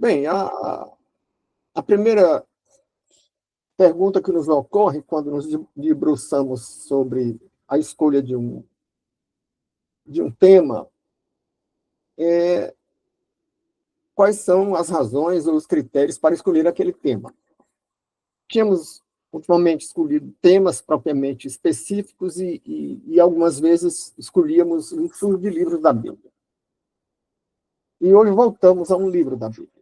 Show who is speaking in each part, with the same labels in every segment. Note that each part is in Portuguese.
Speaker 1: Bem, a primeira pergunta que nos ocorre quando nos debruçamos sobre a escolha de um tema é quais são as razões ou os critérios para escolher aquele tema. Tínhamos ultimamente escolhido temas propriamente específicos e algumas vezes escolhíamos um estudo de livros da Bíblia. E hoje voltamos a um livro da Bíblia.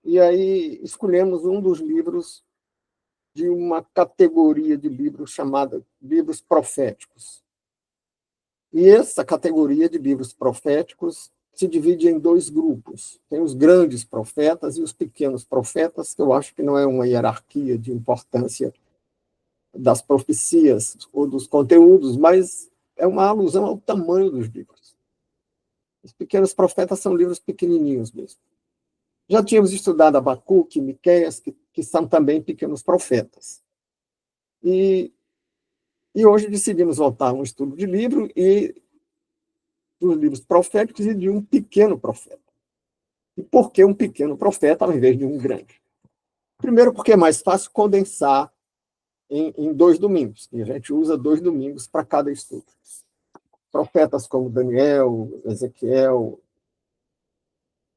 Speaker 1: E aí escolhemos um dos livros de uma categoria de livros chamada livros proféticos. E essa categoria de livros proféticos se divide em dois grupos. Tem os grandes profetas e os pequenos profetas, que eu acho que não é uma hierarquia de importância das profecias ou dos conteúdos, mas é uma alusão ao tamanho dos livros. Os pequenos profetas são livros pequenininhos mesmo. Já tínhamos estudado Abacuque, Miqueias, que são também pequenos profetas. E hoje decidimos voltar a um estudo de livro e dos livros proféticos e de um pequeno profeta. E por que um pequeno profeta ao invés de um grande? Primeiro, porque é mais fácil condensar em 2 domingos, e a gente usa 2 domingos para cada estudo. Profetas como Daniel, Ezequiel,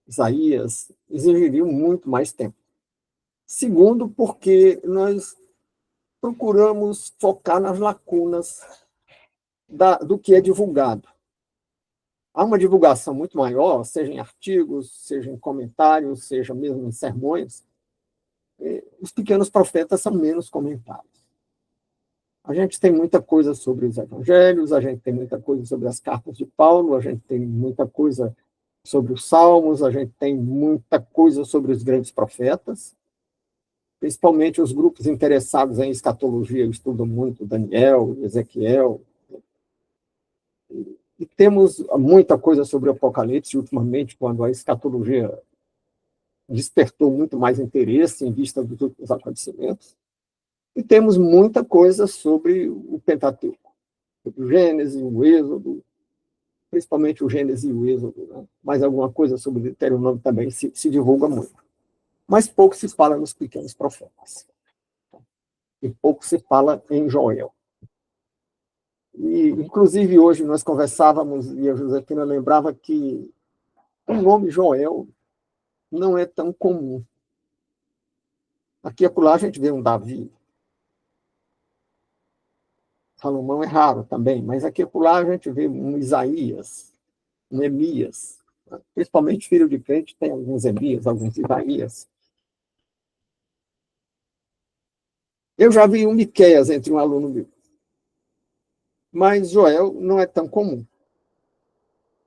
Speaker 1: Isaías exigiriam muito mais tempo. Segundo, porque nós procuramos focar nas lacunas do que é divulgado. Há uma divulgação muito maior, seja em artigos, seja em comentários, seja mesmo em sermões. Os pequenos profetas são menos comentados. A gente tem muita coisa sobre os evangelhos, a gente tem muita coisa sobre as cartas de Paulo, a gente tem muita coisa sobre os salmos, a gente tem muita coisa sobre os grandes profetas, principalmente os grupos interessados em escatologia estudam muito Daniel, Ezequiel. E temos muita coisa sobre o Apocalipse, ultimamente, quando a escatologia despertou muito mais interesse em vista dos últimos acontecimentos. E temos muita coisa sobre o Pentateuco, sobre o Gênesis, o Êxodo, principalmente o Gênesis e o Êxodo. Né? Mas alguma coisa sobre o Deuteronômio também se divulga muito. Mas pouco se fala nos pequenos profetas. E pouco se fala em Joel. E, inclusive, hoje nós conversávamos, e a Josefina lembrava que o nome Joel não é tão comum. Aqui e acolá a gente vê um Davi. Salomão é raro também, mas aqui e acolá a gente vê um Isaías, um Emias. Principalmente filho de crente tem alguns Emias, alguns Isaías. Eu já vi um Miqueias entre um aluno meu. Mas Joel não é tão comum.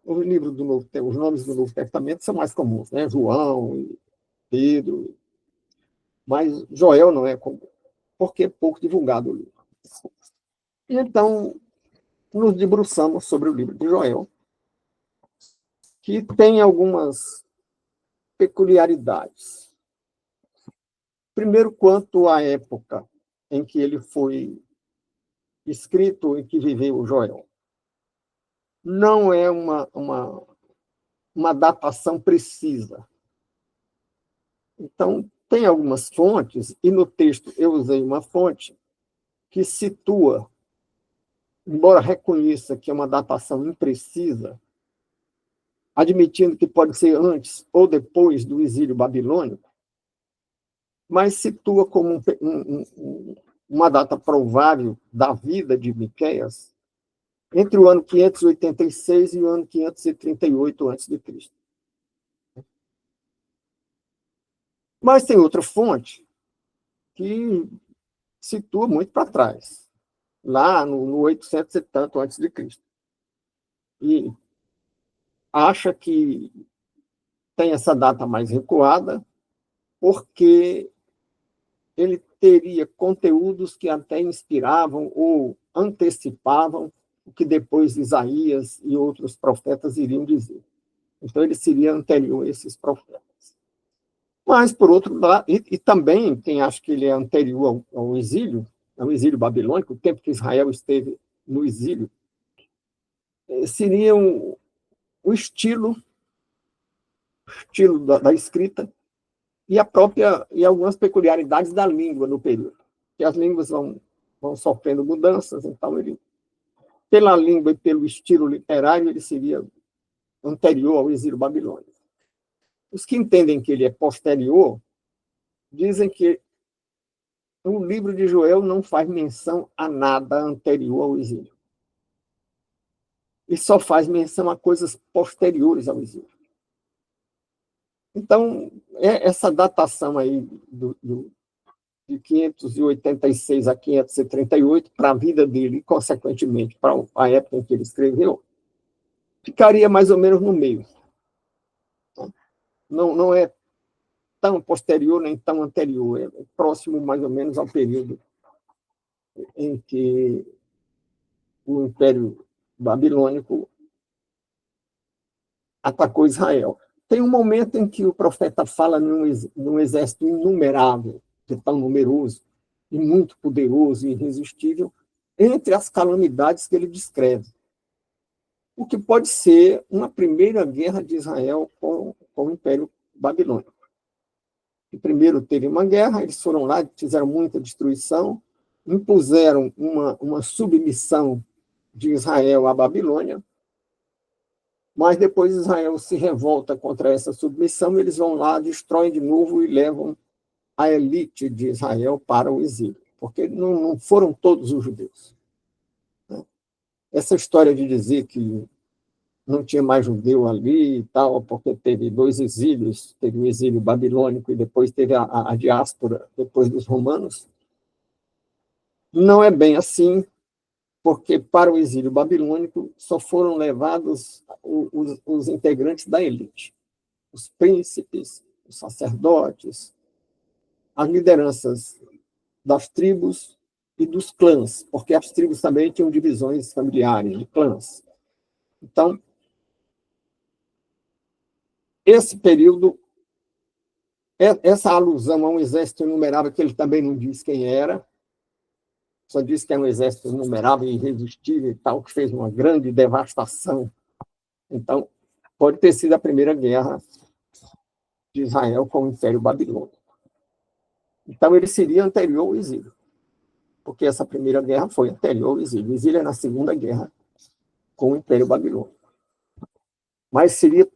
Speaker 1: O livro do Novo, os nomes do Novo Testamento são mais comuns, né? João, Pedro. Mas Joel não é comum, porque é pouco divulgado o livro. E então, nos debruçamos sobre o livro de Joel, que tem algumas peculiaridades. Primeiro, quanto à época em que ele foi escrito e que viveu o Joel. Não é uma datação precisa. Então, tem algumas fontes, e no texto eu usei uma fonte que situa, embora reconheça que é uma datação imprecisa, admitindo que pode ser antes ou depois do exílio babilônico, mas situa como uma data provável da vida de Miqueias entre o ano 586 e o ano 538 a.C. Mas tem outra fonte que situa muito para trás, lá no 800 e tanto antes de Cristo. E acha que tem essa data mais recuada, porque ele teria conteúdos que até inspiravam ou antecipavam o que depois Isaías e outros profetas iriam dizer. Então, ele seria anterior a esses profetas. Mas, por outro lado, e também quem acha que ele é anterior ao exílio babilônico, o tempo que Israel esteve no exílio, seria o estilo da escrita e algumas peculiaridades da língua no período. Que as línguas vão sofrendo mudanças, então pela língua e pelo estilo literário, ele seria anterior ao exílio babilônico. Os que entendem que ele é posterior dizem que o livro de Joel não faz menção a nada anterior ao exílio. E só faz menção a coisas posteriores ao exílio. Então, essa datação aí de 586 a 538 para a vida dele e, consequentemente, para a época em que ele escreveu, ficaria mais ou menos no meio. Não é tão posterior nem tão anterior, é próximo mais ou menos ao período em que o Império Babilônico atacou Israel. Tem um momento em que o profeta fala num exército inumerável, que é tão numeroso, e muito poderoso e irresistível, entre as calamidades que ele descreve. O que pode ser uma primeira guerra de Israel com o Império Babilônico. E primeiro teve uma guerra, eles foram lá, fizeram muita destruição, impuseram uma submissão de Israel à Babilônia, mas depois Israel se revolta contra essa submissão, eles vão lá, destroem de novo e levam a elite de Israel para o exílio, porque não foram todos os judeus. Essa história de dizer que não tinha mais judeu ali e tal, porque teve dois exílios, teve o exílio babilônico e depois teve a diáspora, depois dos romanos, não é bem assim, porque para o exílio babilônico só foram levados os integrantes da elite, os príncipes, os sacerdotes, as lideranças das tribos e dos clãs, porque as tribos também tinham divisões familiares de clãs. Então, esse período, essa alusão a um exército inumerável, que ele também não diz quem era, só diz que é um exército inumerável e irresistível e tal, que fez uma grande devastação. Então, pode ter sido a primeira guerra de Israel com o Império Babilônico. Então, ele seria anterior ao exílio, porque essa primeira guerra foi anterior ao exílio. O exílio é na Segunda Guerra com o Império Babilônico. Mas seria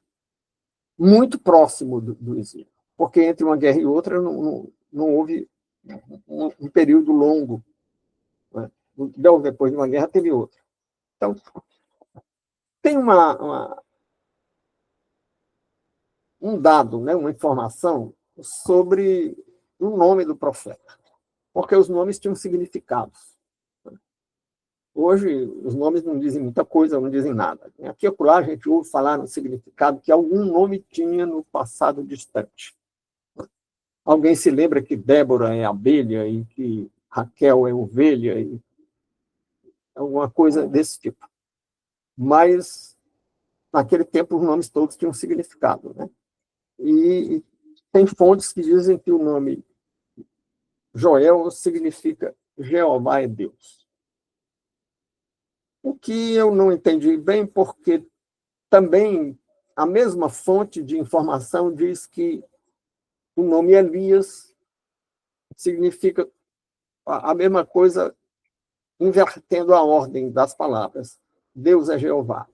Speaker 1: muito próximo do exílio, porque entre uma guerra e outra não houve um período longo. Né? Depois de uma guerra, teve outra. Então, tem um dado, né, uma informação sobre o nome do profeta, porque os nomes tinham significados. Hoje, os nomes não dizem muita coisa, não dizem nada. Aqui e acolá, a gente ouve falar no significado que algum nome tinha no passado distante. Alguém se lembra que Débora é abelha e que Raquel é ovelha, e alguma coisa desse tipo. Mas, naquele tempo, os nomes todos tinham significado. Né? E tem fontes que dizem que o nome Joel significa Jeová é Deus. O que eu não entendi bem, porque também a mesma fonte de informação diz que o nome Elias significa a mesma coisa, invertendo a ordem das palavras. Deus é Jeová.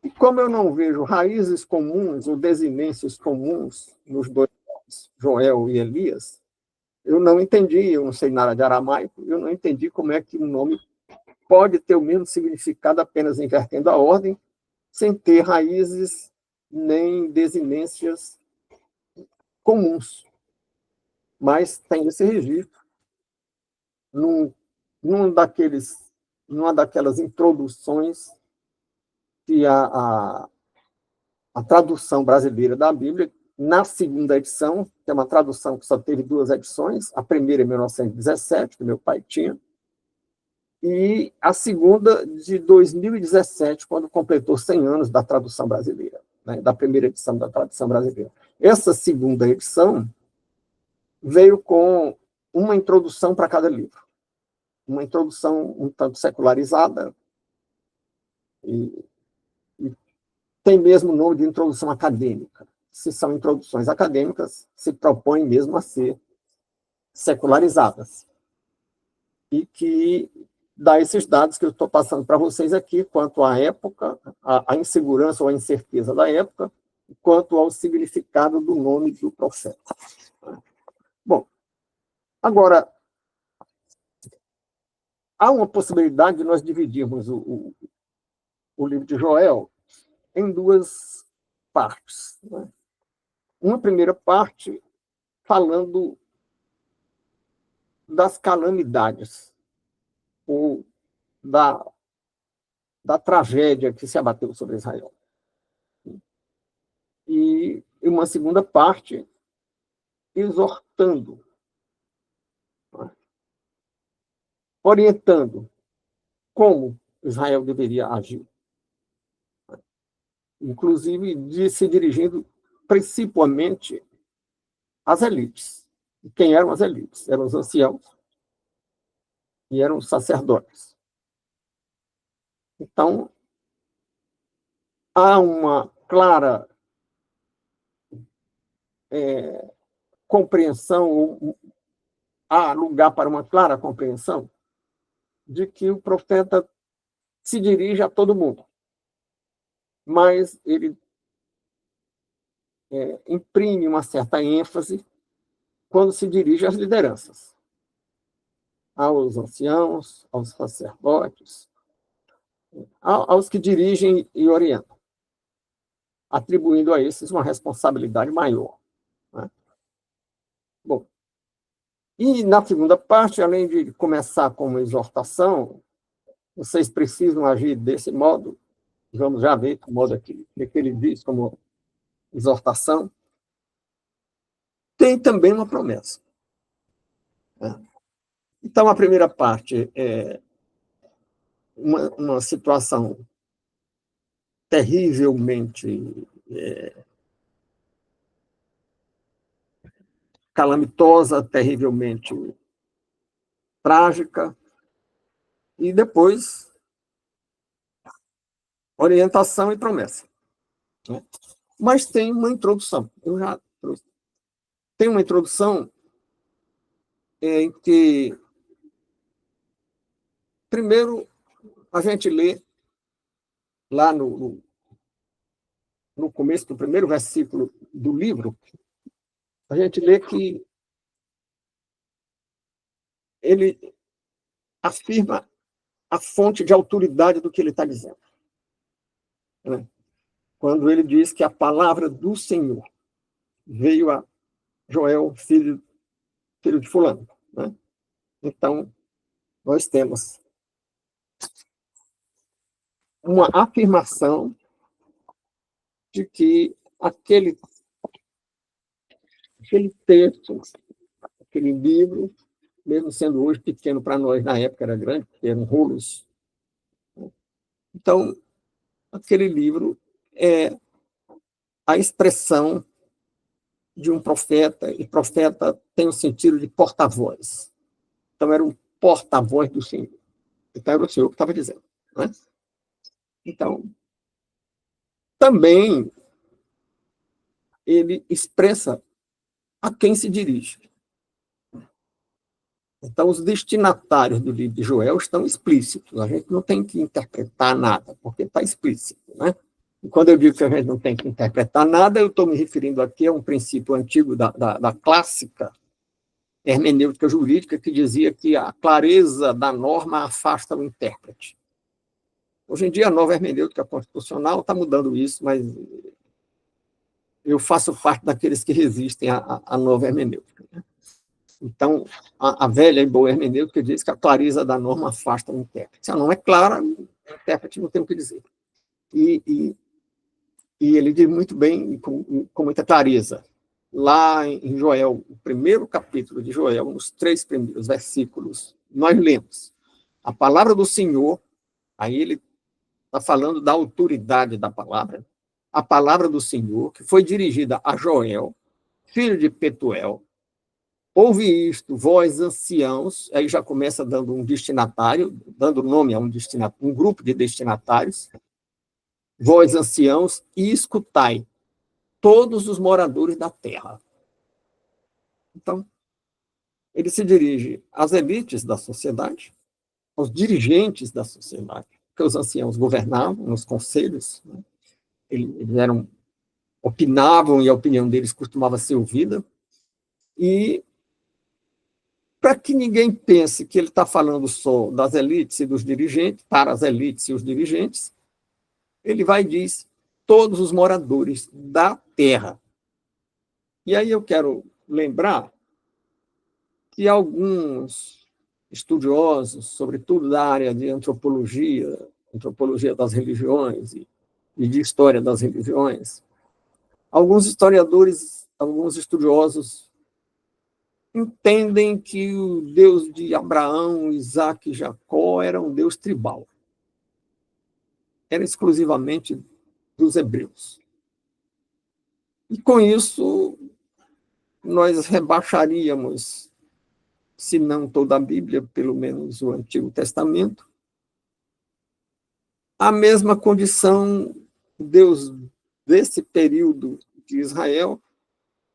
Speaker 1: E como eu não vejo raízes comuns ou desinências comuns nos dois nomes, Joel e Elias, eu não entendi, eu não sei nada de aramaico, eu não entendi como é que um nome pode ter o mesmo significado apenas invertendo a ordem, sem ter raízes nem desinências comuns. Mas tem esse registro numa daquelas introduções que a tradução brasileira da Bíblia, na segunda edição, que é uma tradução que só teve duas edições, a primeira em 1917, que meu pai tinha, e a segunda de 2017, quando completou 100 anos da tradução brasileira, né, da primeira edição da tradução brasileira. Essa segunda edição veio com uma introdução para cada livro, uma introdução um tanto secularizada, e tem mesmo o nome de introdução acadêmica. se são introduções acadêmicas, se propõem mesmo a ser secularizadas. E que dá esses dados que eu estou passando para vocês aqui, quanto à época, à insegurança ou à incerteza da época, quanto ao significado do nome do profeta. Bom, agora, há uma possibilidade de nós dividirmos o livro de Joel em duas partes. Né? Uma primeira parte falando das calamidades, ou da tragédia que se abateu sobre Israel. E uma segunda parte exortando, orientando como Israel deveria agir. Inclusive se dirigindo principalmente às elites. E quem eram as elites? Eram os anciãos e eram os sacerdotes. Então, há uma clara compreensão, há lugar para uma clara compreensão de que o profeta se dirige a todo mundo, mas ele imprime uma certa ênfase quando se dirige às lideranças, aos anciãos, aos sacerdotes, aos que dirigem e orientam, atribuindo a esses uma responsabilidade maior. Né? Bom, e na segunda parte, além de começar com uma exortação, vocês precisam agir desse modo, vamos já ver o modo aqui, que ele diz como exortação, tem também uma promessa. Né? Então, a primeira parte é uma situação terrivelmente calamitosa, terrivelmente trágica, e depois orientação e promessa. Né? Mas tem uma introdução. Eu já trouxe. Tem uma introdução em que, primeiro, a gente lê lá no começo do primeiro versículo do livro, a gente lê que ele afirma a fonte de autoridade do que ele está dizendo. Né? Quando ele diz que a palavra do Senhor veio a Joel, filho de fulano. Né? Então, nós temos uma afirmação de que aquele texto, aquele livro, mesmo sendo hoje pequeno para nós, na época era grande, porque eram rolos. Então, aquele livro é a expressão de um profeta, e profeta tem o sentido de porta-voz. Então, era um porta-voz do Senhor. Então, era o Senhor que estava dizendo. Né? Então, também ele expressa a quem se dirige. Então, os destinatários do livro de Joel estão explícitos. A gente não tem que interpretar nada, porque está explícito. Né? E quando eu digo que a gente não tem que interpretar nada, eu estou me referindo aqui a um princípio antigo da clássica hermenêutica jurídica, que dizia que a clareza da norma afasta o intérprete. Hoje em dia, a nova hermenêutica constitucional está mudando isso, mas eu faço parte daqueles que resistem à nova hermenêutica. Né? Então, a velha e boa hermenêutica diz que a clareza da norma afasta o intérprete. Se a norma é clara, o intérprete não tem o que dizer. E ele diz muito bem, com muita clareza. Lá em Joel, o primeiro capítulo de Joel, nos 3 primeiros versículos, nós lemos a palavra do Senhor, aí ele está falando da autoridade da palavra, a palavra do Senhor, que foi dirigida a Joel, filho de Petuel. Ouve isto, vós anciãos, aí já começa dando um destinatário, dando nome a um grupo de destinatários, vós anciãos, e escutai. todos os moradores da terra. Então, ele se dirige às elites da sociedade, aos dirigentes da sociedade, porque os anciãos governavam nos conselhos, né? Eles opinavam e a opinião deles costumava ser ouvida, e para que ninguém pense que ele está falando só das elites e dos dirigentes, para as elites e os dirigentes, ele vai e diz todos os moradores da terra. E aí eu quero lembrar que alguns estudiosos, sobretudo da área de antropologia das religiões e de história das religiões, alguns historiadores, alguns estudiosos entendem que o Deus de Abraão, Isaac e Jacó era um Deus tribal. Era exclusivamente dos hebreus. E com isso, nós rebaixaríamos, se não toda a Bíblia, pelo menos o Antigo Testamento, a mesma condição, Deus desse período de Israel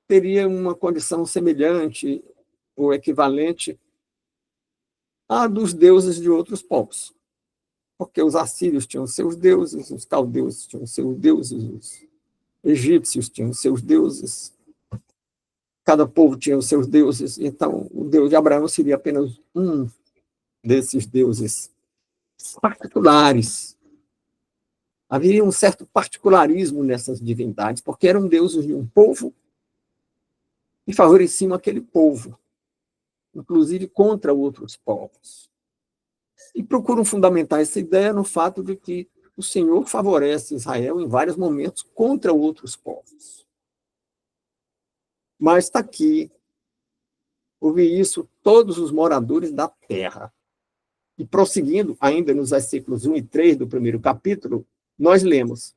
Speaker 1: teria uma condição semelhante ou equivalente à dos deuses de outros povos. Porque os assírios tinham seus deuses, os caldeus tinham seus deuses, os egípcios tinham seus deuses, cada povo tinha os seus deuses, então o Deus de Abraão seria apenas um desses deuses particulares. Havia um certo particularismo nessas divindades, porque eram deuses de um povo e favoreciam aquele povo, inclusive contra outros povos. E procuram fundamentar essa ideia no fato de que o Senhor favorece Israel em vários momentos contra outros povos. Mas está aqui, ouvi isso, todos os moradores da terra. E prosseguindo, ainda nos versículos 1 e 3 do primeiro capítulo, nós lemos: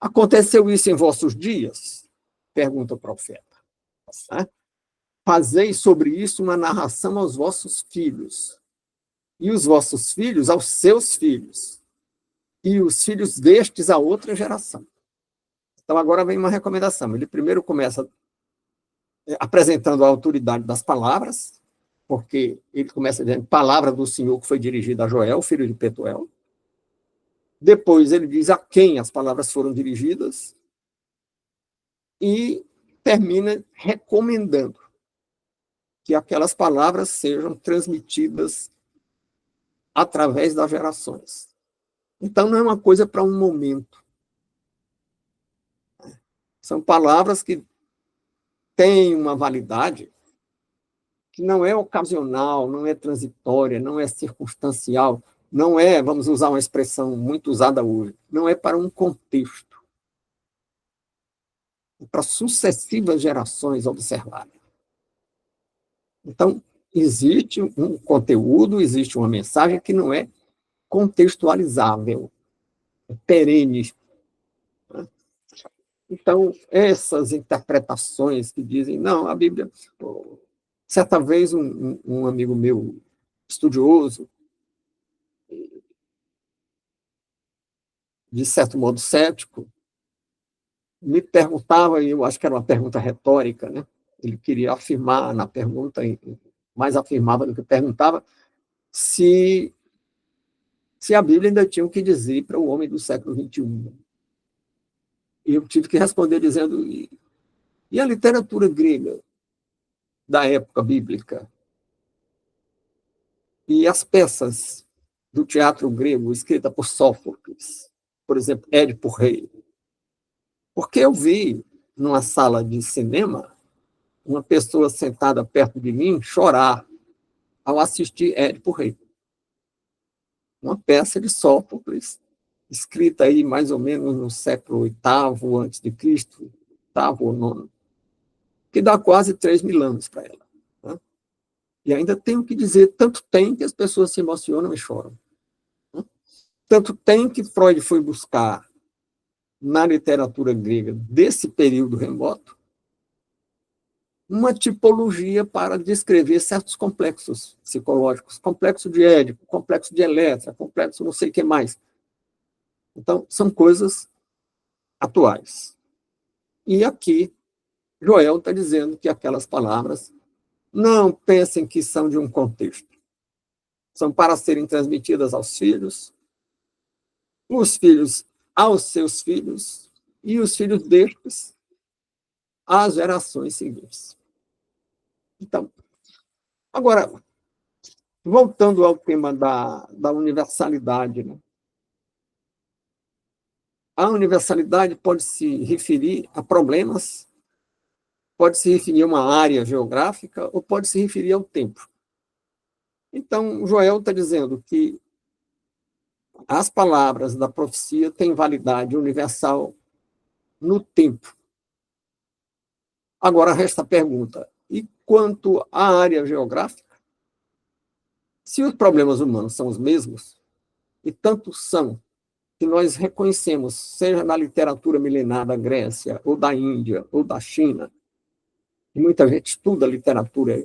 Speaker 1: aconteceu isso em vossos dias? Pergunta o profeta. Fazei sobre isso uma narração aos vossos filhos, e os vossos filhos aos seus filhos, e os filhos destes a outra geração. Então, agora vem uma recomendação. Ele primeiro começa apresentando a autoridade das palavras, porque ele começa dizendo palavra do Senhor que foi dirigida a Joel, filho de Petuel. Depois ele diz a quem as palavras foram dirigidas e termina recomendando que aquelas palavras sejam transmitidas através das gerações. Então, não é uma coisa para um momento. São palavras que têm uma validade que não é ocasional, não é transitória, não é circunstancial, não é, vamos usar uma expressão muito usada hoje, não é para um contexto. É para sucessivas gerações observarem. Então, existe um conteúdo, existe uma mensagem que não é contextualizável, é perene. Então, essas interpretações que dizem, não, a Bíblia... Certa vez, um amigo meu, estudioso, de certo modo cético, me perguntava, e eu acho que era uma pergunta retórica, né? Ele queria afirmar na pergunta, mais afirmava do que perguntava, se a Bíblia ainda tinha o que dizer para o homem do século XXI. E eu tive que responder dizendo, e a literatura grega da época bíblica? E as peças do teatro grego escritas por Sófocles, por exemplo, Édipo Rei? Porque eu vi, numa sala de cinema, uma pessoa sentada perto de mim chorar ao assistir Édipo Rei. Uma peça de Sófocles, escrita aí mais ou menos no século VIII a.C., oitavo ou nono, que dá quase 3.000 anos para ela. Né? E ainda tenho que dizer, tanto tem que as pessoas se emocionam e choram. Né? Tanto tem que Freud foi buscar na literatura grega desse período remoto uma tipologia para descrever certos complexos psicológicos, complexo de Édipo, complexo de Eletra, complexo não sei o que mais. Então, são coisas atuais. E aqui, Joel está dizendo que aquelas palavras não pensem que são de um contexto. São para serem transmitidas aos filhos, os filhos aos seus filhos e os filhos destes às gerações seguintes. Então, agora, voltando ao tema da universalidade, né? A universalidade pode se referir a problemas, pode se referir a uma área geográfica ou pode se referir ao tempo. Então, Joel está dizendo que as palavras da profecia têm validade universal no tempo. Agora resta a pergunta: e quanto à área geográfica? Se os problemas humanos são os mesmos, e tanto são que nós reconhecemos, seja na literatura milenar da Grécia, ou da Índia, ou da China, e muita gente estuda a literatura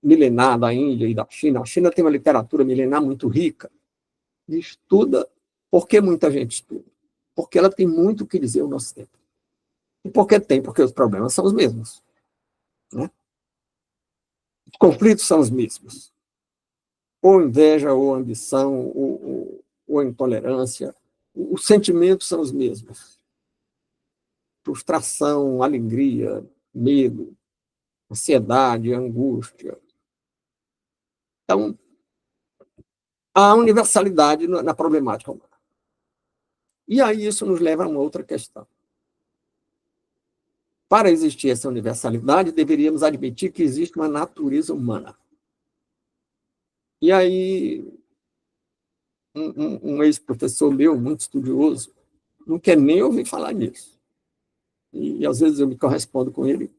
Speaker 1: milenar da Índia e da China. A China tem uma literatura milenar muito rica, e estuda. Por que muita gente estuda? Porque ela tem muito o que dizer ao nosso tempo. E por que tem? Porque os problemas são os mesmos, né? Os conflitos são os mesmos. Ou inveja, ou ambição, ou intolerância. Os sentimentos são os mesmos. Frustração, alegria, medo, ansiedade, angústia. Então, há universalidade na problemática humana. E aí isso nos leva a uma outra questão. Para existir essa universalidade, deveríamos admitir que existe uma natureza humana. E aí, um ex-professor meu, muito estudioso, não quer nem ouvir falar nisso. E às vezes eu me correspondo com ele,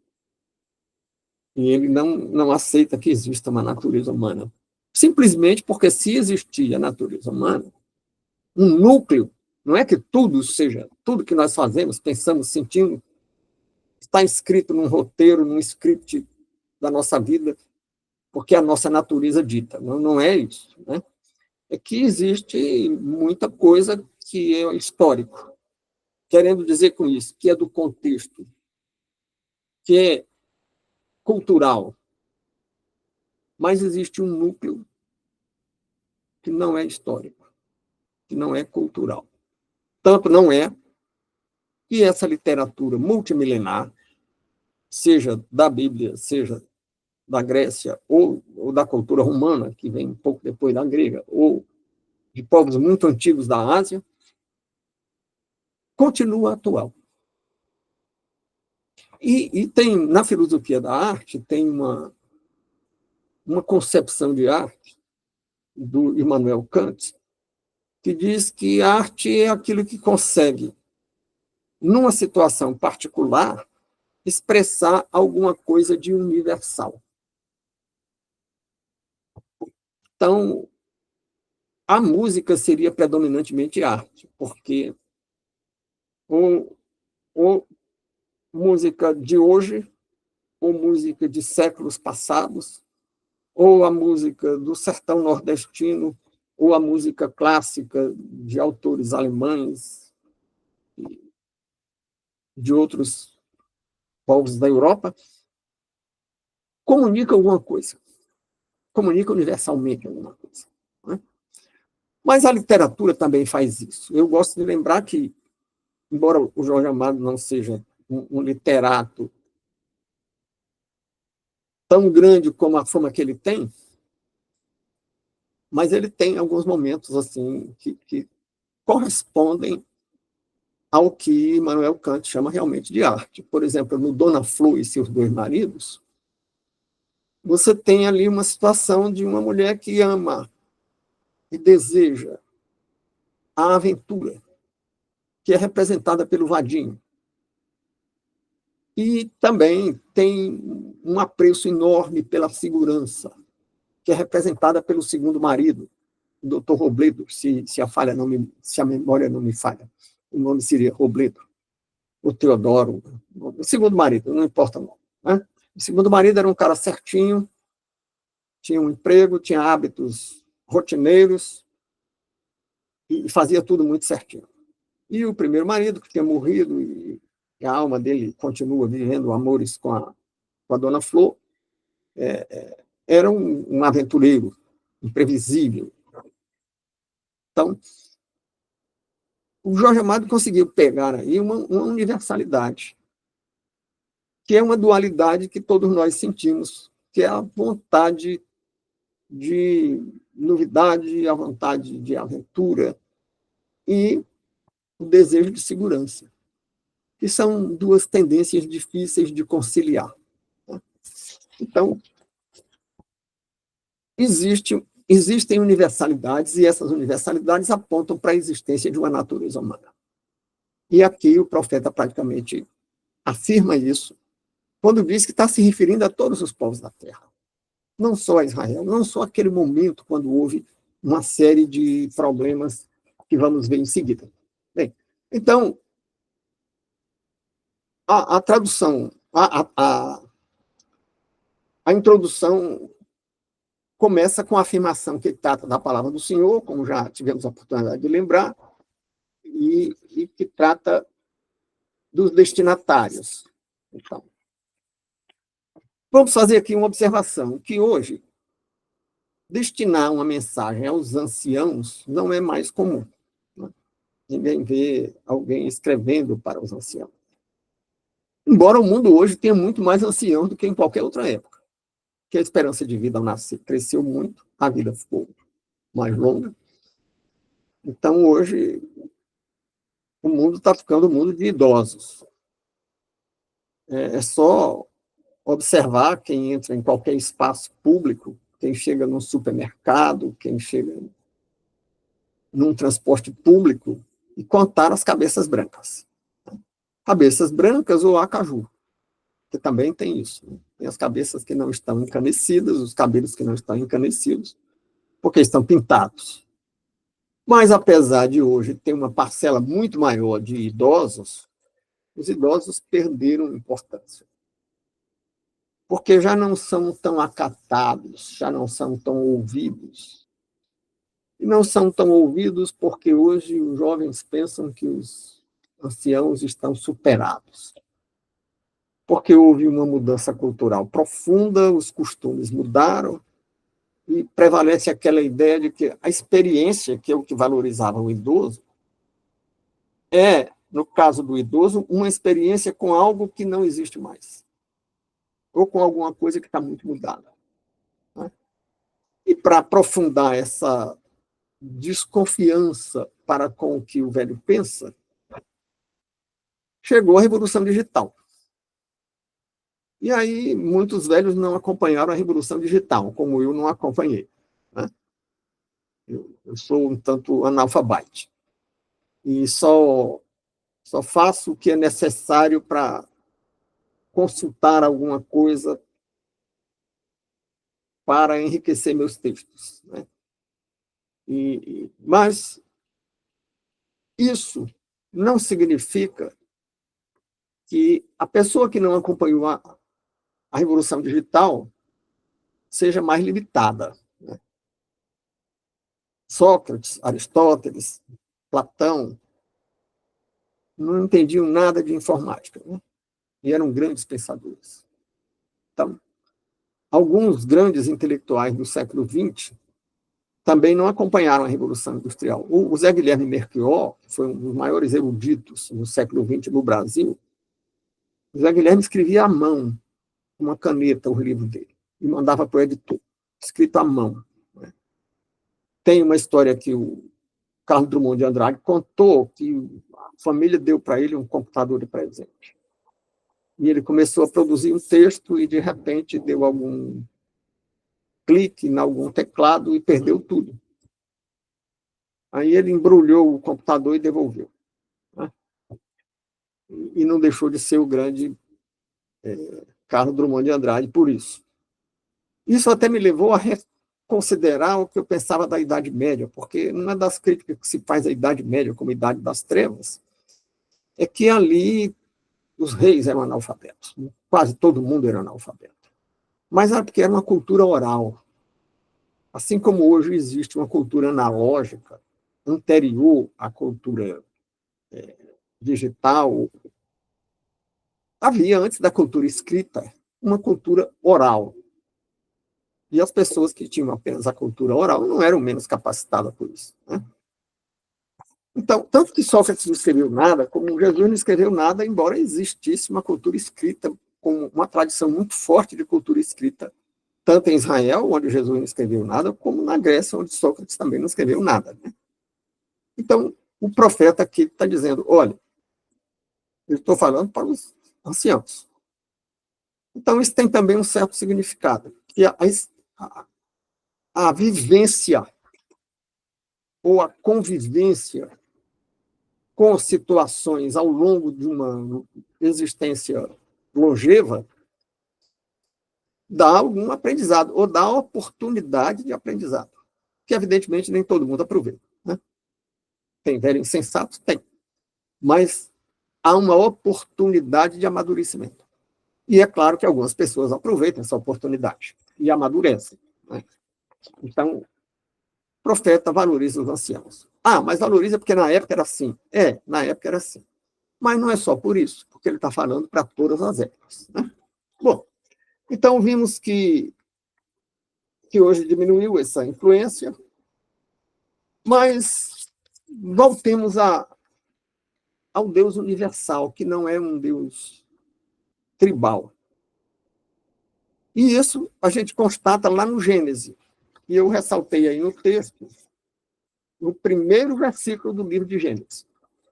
Speaker 1: e ele não aceita que exista uma natureza humana. Simplesmente porque, se existir a natureza humana, um núcleo, não é que tudo que nós fazemos, pensamos, sentimos, está inscrito num roteiro, num script da nossa vida, porque a nossa natureza dita. Não é isso, né? É que existe muita coisa que é histórico, querendo dizer com isso, que é do contexto, que é cultural, mas existe um núcleo que não é histórico, que não é cultural. Tanto não é que essa literatura multimilenar, seja da Bíblia, seja da Grécia, ou da cultura romana, que vem um pouco depois da grega, ou de povos muito antigos da Ásia, continua atual. E tem, na filosofia da arte, tem uma concepção de arte do Immanuel Kant, que diz que a arte é aquilo que consegue, numa situação particular, expressar alguma coisa de universal. Então, a música seria predominantemente arte, porque ou música de hoje, ou música de séculos passados, ou a música do sertão nordestino, ou a música clássica de autores alemães, de outros povos da Europa, comunica alguma coisa, comunica universalmente alguma coisa, né? Mas a literatura também faz isso. Eu gosto de lembrar que, embora o Jorge Amado não seja um literato tão grande como a fama que ele tem, mas ele tem alguns momentos assim que correspondem ao que Immanuel Kant chama realmente de arte. Por exemplo, no Dona Flor e seus dois maridos, você tem ali uma situação de uma mulher que ama e deseja a aventura, que é representada pelo Vadinho. E também tem um apreço enorme pela segurança, que é representada pelo segundo marido, o doutor Robledo, se a memória não me falha. O nome seria Robledo, o Teodoro, o segundo marido, não importa o nome, né? O segundo marido era um cara certinho, tinha um emprego, tinha hábitos rotineiros e fazia tudo muito certinho. E o primeiro marido, que tinha morrido, e a alma dele continua vivendo amores com a Dona Flor, era um aventureiro, imprevisível. Então, o Jorge Amado conseguiu pegar aí uma universalidade, que é uma dualidade que todos nós sentimos, que é a vontade de novidade, a vontade de aventura e o desejo de segurança, que são duas tendências difíceis de conciliar. Então, existem universalidades, e essas universalidades apontam para a existência de uma natureza humana. E aqui o profeta praticamente afirma isso, quando diz que está se referindo a todos os povos da terra, não só a Israel, não só aquele momento quando houve uma série de problemas que vamos ver em seguida. Bem, então, a tradução, a introdução começa com a afirmação que trata da palavra do Senhor, como já tivemos a oportunidade de lembrar, e que trata dos destinatários. Então, vamos fazer aqui uma observação, que hoje destinar uma mensagem aos anciãos não é mais comum. Né? Ninguém vê alguém escrevendo para os anciãos. Embora o mundo hoje tenha muito mais anciãos do que em qualquer outra época, que a esperança de vida ao nascer cresceu muito, a vida ficou mais longa. Então, hoje, o mundo está ficando um mundo de idosos. É só observar quem entra em qualquer espaço público, quem chega num supermercado, quem chega num transporte público, e contar as cabeças brancas. Cabeças brancas ou acaju, que também tem isso. Né? Tem as cabeças que não estão encanecidas, os cabelos que não estão encanecidos, porque estão pintados. Mas, apesar de hoje ter uma parcela muito maior de idosos, os idosos perderam importância. Porque já não são tão acatados, já não são tão ouvidos. E não são tão ouvidos porque hoje os jovens pensam que os anciãos estão superados. Porque houve uma mudança cultural profunda, os costumes mudaram, e prevalece aquela ideia de que a experiência, que é o que valorizava o idoso, é, no caso do idoso, uma experiência com algo que não existe mais, ou com alguma coisa que está muito mudada. Né? E para aprofundar essa desconfiança para com o que o velho pensa, chegou a Revolução Digital. E aí muitos velhos não acompanharam a Revolução Digital, como eu não acompanhei. Né? Eu sou um tanto analfabete. E só faço o que é necessário para consultar alguma coisa para enriquecer meus textos. Né? Mas isso não significa que a pessoa que não acompanhou a Revolução Digital seja mais limitada. Né? Sócrates, Aristóteles, Platão não entendiam nada de informática, né? E eram grandes pensadores. Então, alguns grandes intelectuais do século XX também não acompanharam a Revolução Industrial. O Zé Guilherme Melchior, que foi um dos maiores eruditos no século XX no Brasil, o Zé Guilherme escrevia à mão, com uma caneta, o livro dele, e mandava para o editor, escrito à mão. Né? Tem uma história que o Carlos Drummond de Andrade contou que a família deu para ele um computador de presente. E ele começou a produzir um texto e, de repente, deu algum clique em algum teclado e perdeu tudo. Aí ele embrulhou o computador e devolveu. Né? E não deixou de ser o grande Carlos Drummond de Andrade por isso. Isso até me levou a reconsiderar o que eu pensava da Idade Média, porque uma das críticas que se faz à Idade Média como Idade das Trevas é que ali os reis eram analfabetos. Quase todo mundo era analfabeto. Mas era porque era uma cultura oral. Assim como hoje existe uma cultura analógica anterior à cultura digital, havia, antes da cultura escrita, uma cultura oral. E as pessoas que tinham apenas a cultura oral não eram menos capacitadas por isso, né? Então, tanto que Sócrates não escreveu nada, como Jesus não escreveu nada, embora existisse uma cultura escrita, com uma tradição muito forte de cultura escrita, tanto em Israel, onde Jesus não escreveu nada, como na Grécia, onde Sócrates também não escreveu nada, né? Então, o profeta aqui está dizendo, olha, eu estou falando para os anciãos. Então, isso tem também um certo significado, que a vivência ou a convivência com situações ao longo de uma existência longeva dá algum aprendizado, ou dá oportunidade de aprendizado, que evidentemente nem todo mundo aproveita, né? Tem velho insensato? Tem. Mas há uma oportunidade de amadurecimento. E é claro que algumas pessoas aproveitam essa oportunidade e amadurecem, né? Então, o profeta valoriza os anciãos. Ah, mas valoriza porque na época era assim. É, na época era assim. Mas não é só por isso, porque ele está falando para todas as épocas, né? Bom, então vimos que hoje diminuiu essa influência, mas voltemos ao Deus universal, que não é um Deus tribal. E isso a gente constata lá no Gênesis. E eu ressaltei aí no texto, no primeiro versículo do livro de Gênesis.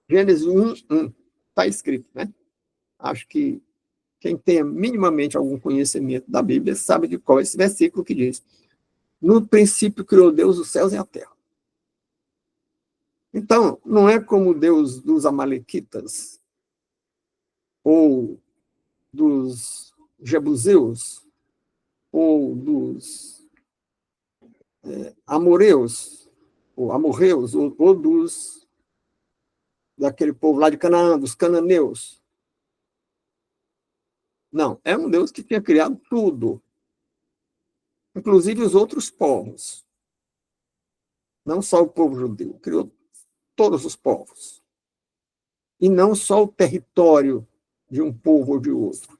Speaker 1: Gênesis 1:1. Está escrito, né? Acho que quem tenha minimamente algum conhecimento da Bíblia sabe de qual é esse versículo que diz: no princípio criou Deus os céus e a terra. Então, não é como o Deus dos amalequitas ou dos jebuseus ou dos amoreus, ou amorreus, ou daquele povo lá de Canaã, dos cananeus. Não, é um Deus que tinha criado tudo, inclusive os outros povos. Não só o povo judeu, criou todos os povos. E não só o território de um povo ou de outro.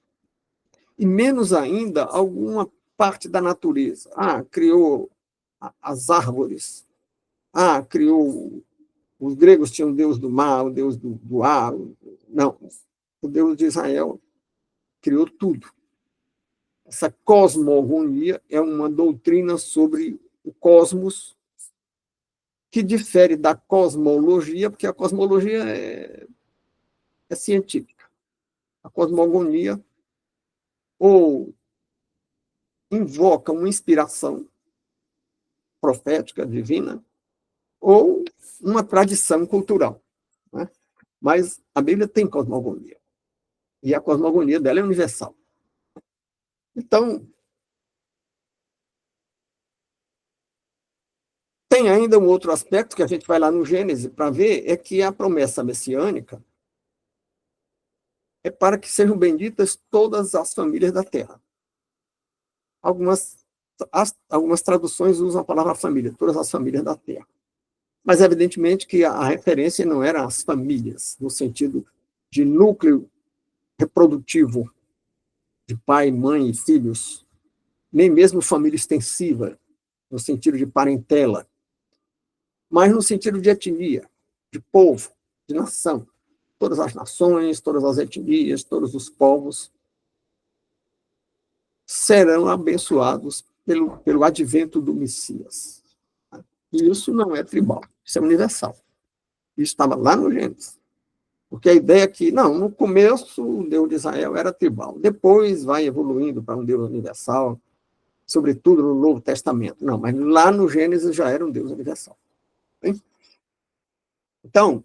Speaker 1: E menos ainda alguma parte da natureza. Ah, criou as árvores. Ah, criou... Os gregos tinham o deus do mar, o deus do ar. Não, o Deus de Israel criou tudo. Essa cosmogonia é uma doutrina sobre o cosmos que difere da cosmologia, porque a cosmologia é científica. A cosmogonia ou invoca uma inspiração profética, divina, ou uma tradição cultural, né? Mas a Bíblia tem cosmogonia, e a cosmogonia dela é universal. Então, tem ainda um outro aspecto que a gente vai lá no Gênesis para ver, é que a promessa messiânica é para que sejam benditas todas as famílias da terra. Algumas traduções usam a palavra família, todas as famílias da terra. Mas, evidentemente, que a referência não era as famílias, no sentido de núcleo reprodutivo, de pai, mãe e filhos, nem mesmo família extensiva, no sentido de parentela, mas no sentido de etnia, de povo, de nação. Todas as nações, todas as etnias, todos os povos serão abençoados pelo advento do Messias. E isso não é tribal, isso é universal. Isso estava lá no Gênesis. Porque a ideia é que, não, no começo o Deus de Israel era tribal, depois vai evoluindo para um Deus universal, sobretudo no Novo Testamento. Não, mas lá no Gênesis já era um Deus universal. Hein? Então,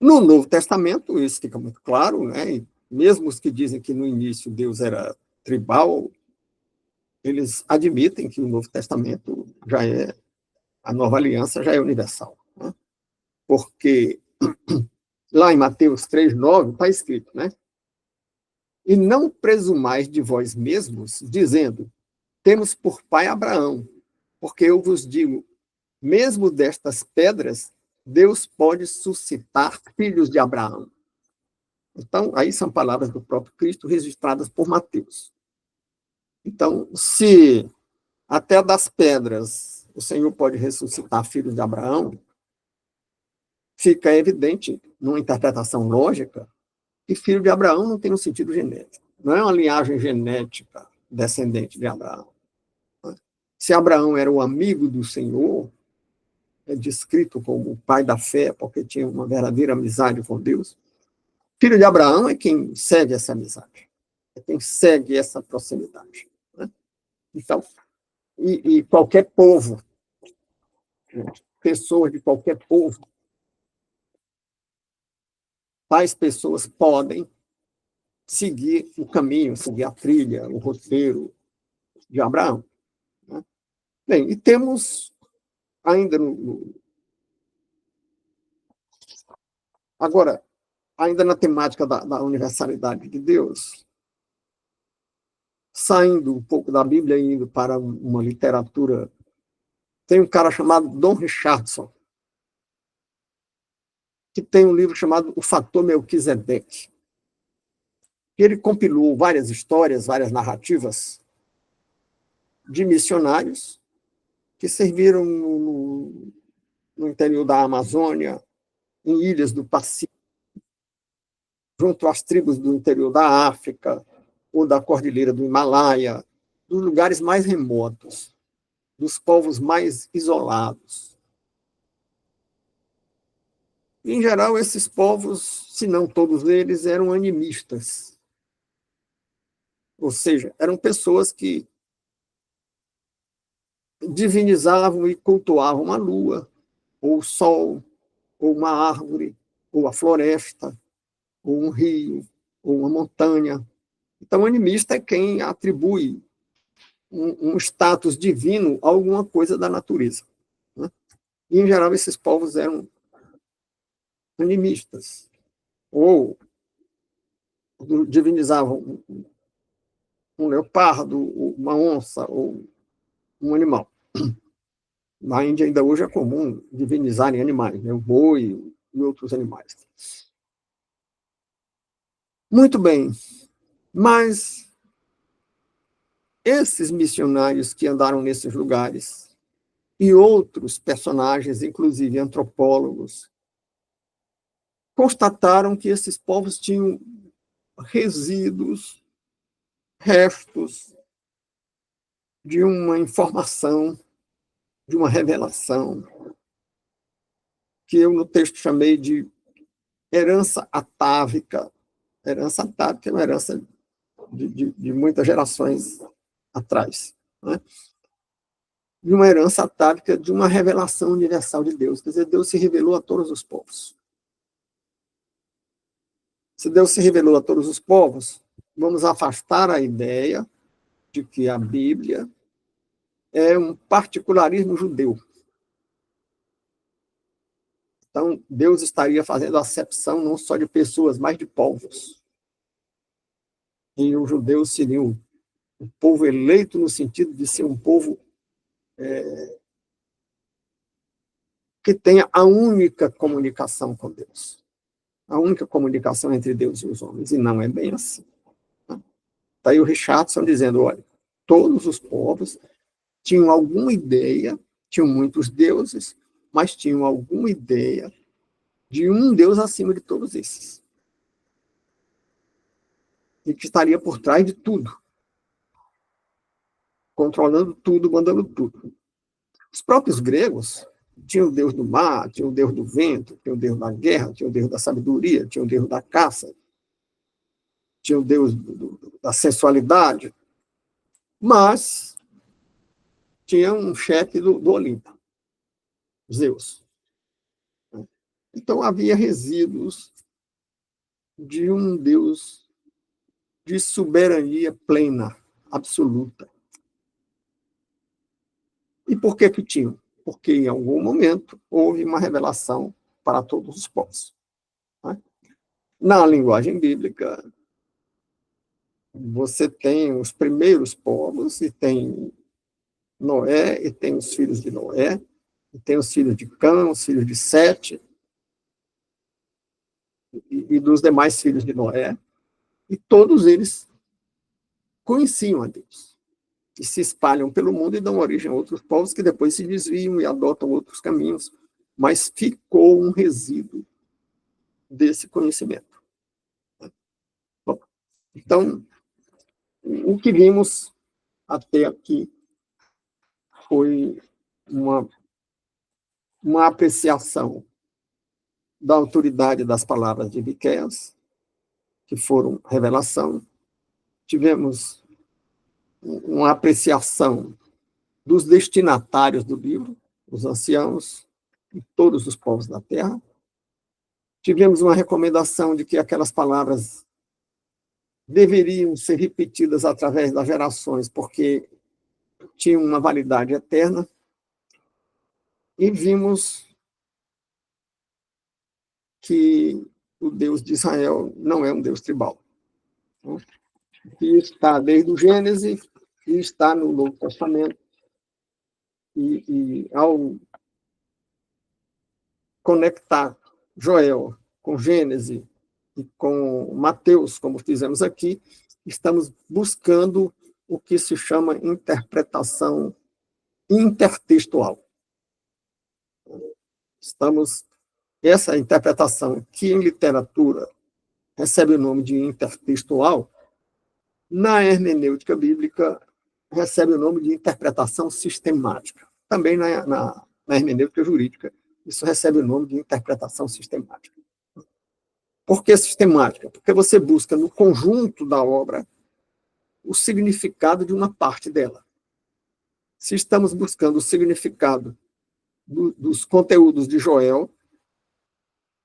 Speaker 1: no Novo Testamento, isso fica muito claro, né? E mesmo os que dizem que no início Deus era tribal, eles admitem que o Novo Testamento já é, a nova aliança já é universal, né? Porque lá em Mateus 3:9 está escrito, né? E não presumais de vós mesmos, dizendo, temos por pai Abraão, porque eu vos digo, mesmo destas pedras, Deus pode suscitar filhos de Abraão. Então, aí são palavras do próprio Cristo registradas por Mateus. Então, se até das pedras o Senhor pode ressuscitar filhos de Abraão, fica evidente, numa interpretação lógica, que filho de Abraão não tem um sentido genético. Não é uma linhagem genética descendente de Abraão. Se Abraão era o amigo do Senhor, é descrito como o pai da fé, porque tinha uma verdadeira amizade com Deus, filho de Abraão é quem segue essa amizade, é quem segue essa proximidade. Né? Então, e qualquer povo, pessoas de qualquer povo, tais pessoas podem seguir o caminho, seguir a trilha, o roteiro de Abraão. Né? Bem, e temos ainda agora, ainda na temática da universalidade de Deus, saindo um pouco da Bíblia e indo para uma literatura, tem um cara chamado Don Richardson, que tem um livro chamado O Fator Melquisedeque. Ele compilou várias histórias, várias narrativas de missionários que serviram no interior da Amazônia, em ilhas do Pacífico, junto às tribos do interior da África ou da Cordilheira do Himalaia, dos lugares mais remotos, dos povos mais isolados. Em geral, esses povos, se não todos eles, eram animistas. Ou seja, eram pessoas que divinizavam e cultuavam a lua, ou o sol, ou uma árvore, ou a floresta, ou um rio, ou uma montanha. Então, animista é quem atribui um status divino a alguma coisa da natureza. Né? E, em geral, esses povos eram animistas, ou divinizavam um leopardo, uma onça, ou um animal. Na Índia ainda hoje é comum divinizarem animais, né? O boi e outros animais. Muito bem, mas esses missionários que andaram nesses lugares e outros personagens, inclusive antropólogos, constataram que esses povos tinham resíduos, restos de uma informação, de uma revelação, que eu no texto chamei de herança atávica. Herança atávica é uma herança de muitas gerações atrás. Né? De uma herança atávica de uma revelação universal de Deus. Quer dizer, Deus se revelou a todos os povos. Se Deus se revelou a todos os povos, vamos afastar a ideia de que a Bíblia é um particularismo judeu. Então, Deus estaria fazendo acepção não só de pessoas, mas de povos. E os judeus seriam o povo eleito no sentido de ser um povo que tenha a única comunicação com Deus. A única comunicação entre Deus e os homens. E não é bem assim. Está aí o Richardson dizendo, olha, todos os povos tinham alguma ideia, tinham muitos deuses, mas tinham alguma ideia de um Deus acima de todos esses. E que estaria por trás de tudo. Controlando tudo, mandando tudo. Os próprios gregos tinham o deus do mar, tinham o deus do vento, tinham o deus da guerra, tinham o deus da sabedoria, tinham o deus da caça, tinham o deus da sensualidade, mas tinha um chefe do Olimpo, Zeus. Então havia resíduos de um Deus de soberania plena, absoluta. E por que tinham? Porque em algum momento houve uma revelação para todos os povos. Né? Na linguagem bíblica, você tem os primeiros povos, e tem Noé, e tem os filhos de Noé, e tem os filhos de Cã, os filhos de Sete, e dos demais filhos de Noé, e todos eles conheciam a Deus, e se espalham pelo mundo e dão origem a outros povos que depois se desviam e adotam outros caminhos, mas ficou um resíduo desse conhecimento. Bom, então, o que vimos até aqui foi uma apreciação da autoridade das palavras de Miqueias, que foram revelação. Tivemos uma apreciação dos destinatários do livro, os anciãos e todos os povos da terra. Tivemos uma recomendação de que aquelas palavras deveriam ser repetidas através das gerações, porque tinham uma validade eterna. E vimos que o Deus de Israel não é um Deus tribal, que está desde o Gênesis e está no Novo Testamento. E ao conectar Joel com Gênesis e com Mateus, como fizemos aqui, estamos buscando o que se chama interpretação intertextual. Essa interpretação, que em literatura recebe o nome de intertextual, na hermenêutica bíblica recebe o nome de interpretação sistemática. Também na hermenêutica jurídica, isso recebe o nome de interpretação sistemática. Por que sistemática? Porque você busca no conjunto da obra o significado de uma parte dela. Se estamos buscando o significado dos conteúdos de Joel,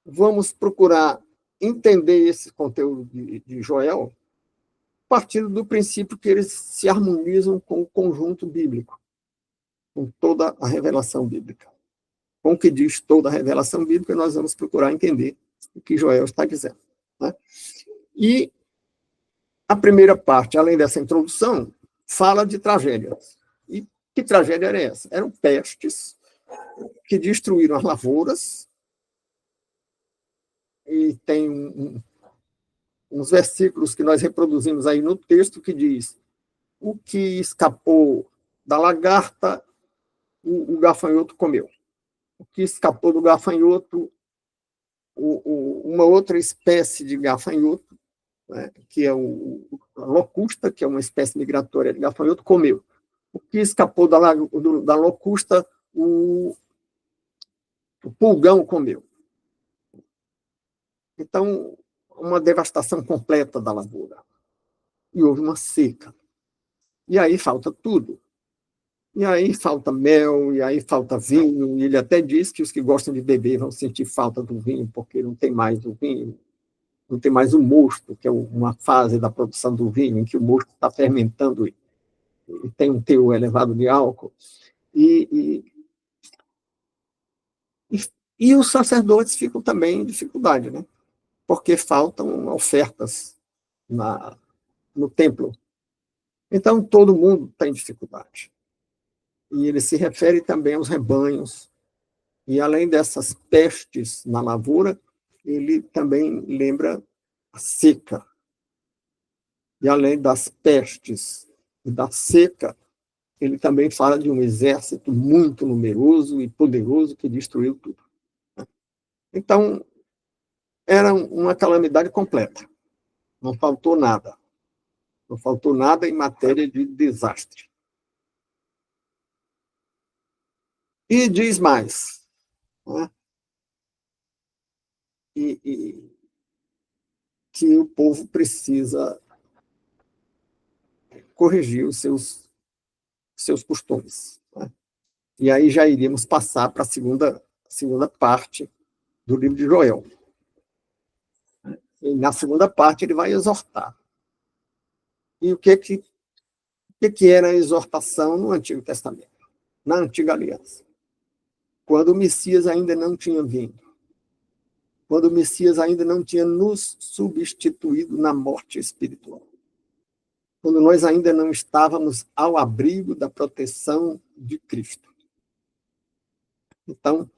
Speaker 1: vamos procurar entender esse conteúdo de Joel partindo do princípio que eles se harmonizam com o conjunto bíblico, com toda a revelação bíblica. Com o que diz toda a revelação bíblica, nós vamos procurar entender o que Joel está dizendo. Né? E a primeira parte, além dessa introdução, fala de tragédias. E que tragédia era essa? Eram pestes que destruíram as lavouras, e tem uns versículos que nós reproduzimos aí no texto que diz: o que escapou da lagarta, o gafanhoto comeu. O que escapou do gafanhoto, uma outra espécie de gafanhoto, né, que é a locusta, que é uma espécie migratória de gafanhoto, comeu. O que escapou da locusta, o pulgão comeu. Então, uma devastação completa da lavoura. E houve uma seca. E aí falta tudo. E aí falta mel, e aí falta vinho, e ele até diz que os que gostam de beber vão sentir falta do vinho, porque não tem mais o vinho, não tem mais o mosto, que é uma fase da produção do vinho, em que o mosto está fermentando e tem um teor elevado de álcool. E os sacerdotes ficam também em dificuldade, né? Porque faltam ofertas no templo. Então, todo mundo tem dificuldade. E ele se refere também aos rebanhos. E, além dessas pestes na lavoura, ele também lembra a seca. E, além das pestes e da seca, ele também fala de um exército muito numeroso e poderoso que destruiu tudo. Então, era uma calamidade completa. Não faltou nada. Não faltou nada em matéria de desastre. E diz mais, né? Que o povo precisa corrigir os seus costumes. Né? E aí já iríamos passar para a segunda parte do livro de Joel. E na segunda parte ele vai exortar. E o que era a exortação no Antigo Testamento, na Antiga Aliança? Quando o Messias ainda não tinha vindo, quando o Messias ainda não tinha nos substituído na morte espiritual, quando nós ainda não estávamos ao abrigo da proteção de Cristo. Então,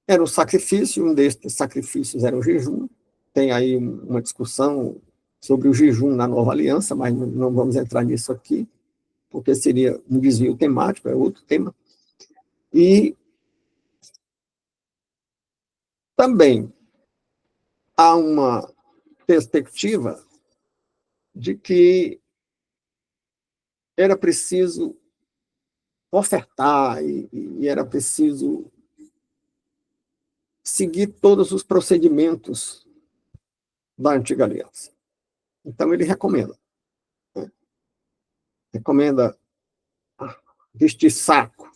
Speaker 1: Era o sacrifício, um destes sacrifícios era o jejum. Tem aí uma discussão sobre o jejum na Nova Aliança, mas não vamos entrar nisso aqui, porque seria um desvio temático, é outro tema. E também há uma perspectiva de que era preciso ofertar e era preciso seguir todos os procedimentos da antiga aliança. Então, ele recomenda. Né? Recomenda vestir saco.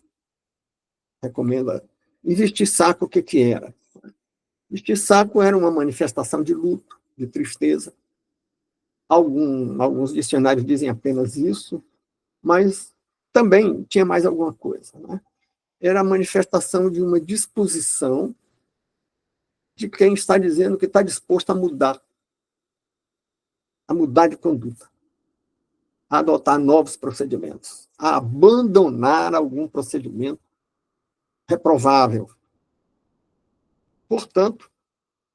Speaker 1: Recomenda. E vestir saco, o que, que era? Vestir saco era uma manifestação de luto, de tristeza. Alguns dicionários dizem apenas isso, mas também tinha mais alguma coisa. Né? Era a manifestação de uma disposição de quem está dizendo que está disposto a mudar de conduta, a adotar novos procedimentos, a abandonar algum procedimento reprovável. Portanto,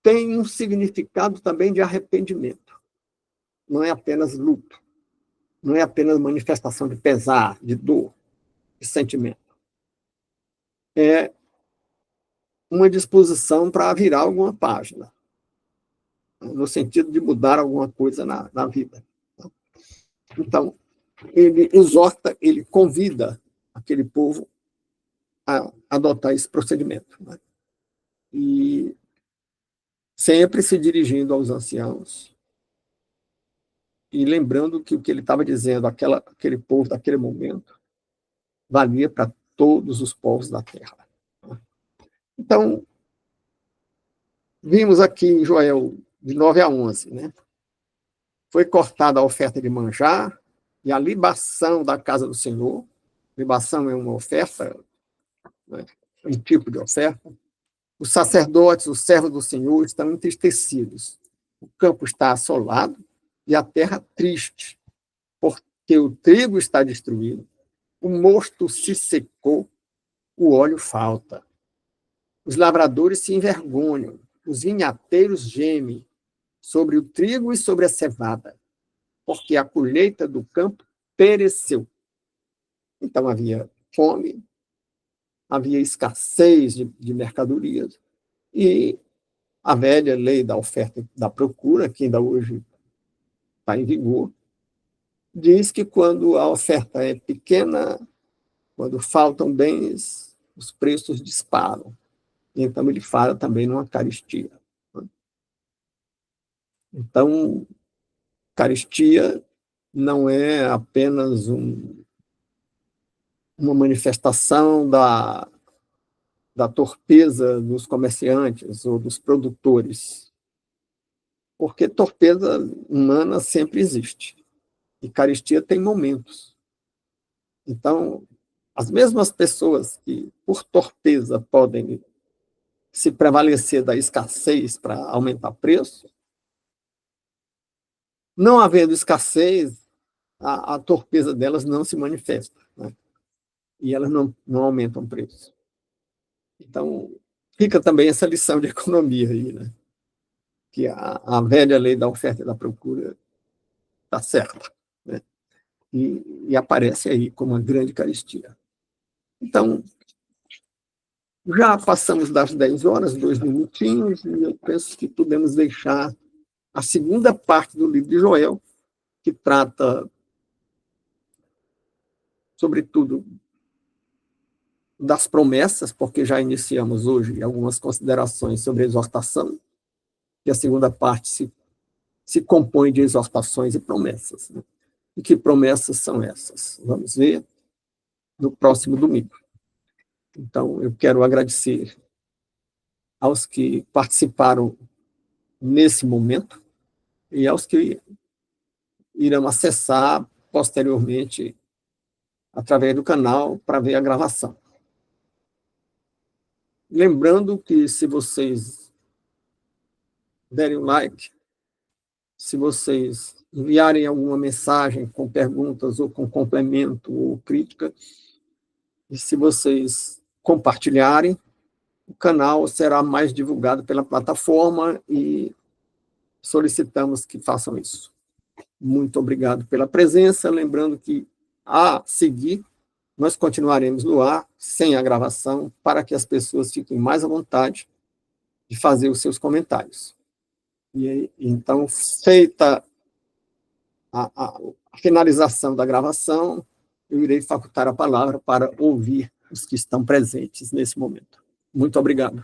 Speaker 1: tem um significado também de arrependimento. Não é apenas luto, não é apenas manifestação de pesar, de dor, de sentimento. É uma disposição para virar alguma página, no sentido de mudar alguma coisa na vida. Então, ele exorta, ele convida aquele povo a adotar esse procedimento. Né? E sempre se dirigindo aos anciãos e lembrando que o que ele estava dizendo, aquele povo daquele momento, valia para todos os povos da terra. Então, vimos aqui em Joel, de 9 a 11, né? Foi cortada a oferta de manjar e a libação da casa do Senhor. Libação é uma oferta, né? Um tipo de oferta. Os sacerdotes, os servos do Senhor, estão entristecidos. O campo está assolado e a terra triste, porque o trigo está destruído, o mosto se secou, o óleo falta. Os lavradores se envergonham, os vinhateiros gemem sobre o trigo e sobre a cevada, porque a colheita do campo pereceu. Então havia fome, havia escassez de mercadorias, e a velha lei da oferta e da procura, que ainda hoje está em vigor, diz que quando a oferta é pequena, quando faltam bens, os preços disparam. Então, ele fala também numa caristia. Então, caristia não é apenas uma manifestação da torpeza dos comerciantes ou dos produtores, porque torpeza humana sempre existe. E caristia tem momentos. Então, as mesmas pessoas que, por torpeza, podem se prevalecer da escassez para aumentar preço, não havendo escassez, a torpeza delas não se manifesta, né? E elas não aumentam preço. Então, fica também essa lição de economia aí, né? Que a velha lei da oferta e da procura está certa, né? E aparece aí como uma grande caristia. Então, já passamos das 10 horas, 2 minutinhos, e eu penso que podemos deixar a segunda parte do livro de Joel, que trata, sobretudo, das promessas, porque já iniciamos hoje algumas considerações sobre a exortação, e a segunda parte se compõe de exortações e promessas. Né? E que promessas são essas? Vamos ver no próximo domingo. Então, eu quero agradecer aos que participaram nesse momento e aos que irão acessar posteriormente através do canal para ver a gravação. Lembrando que se vocês derem um like, se vocês enviarem alguma mensagem com perguntas ou com complemento ou crítica, e se vocês compartilharem, o canal será mais divulgado pela plataforma e solicitamos que façam isso. Muito obrigado pela presença, lembrando que, a seguir, nós continuaremos no ar, sem a gravação, para que as pessoas fiquem mais à vontade de fazer os seus comentários. E então, feita a finalização da gravação, eu irei facultar a palavra para ouvir os que estão presentes nesse momento. Muito obrigado.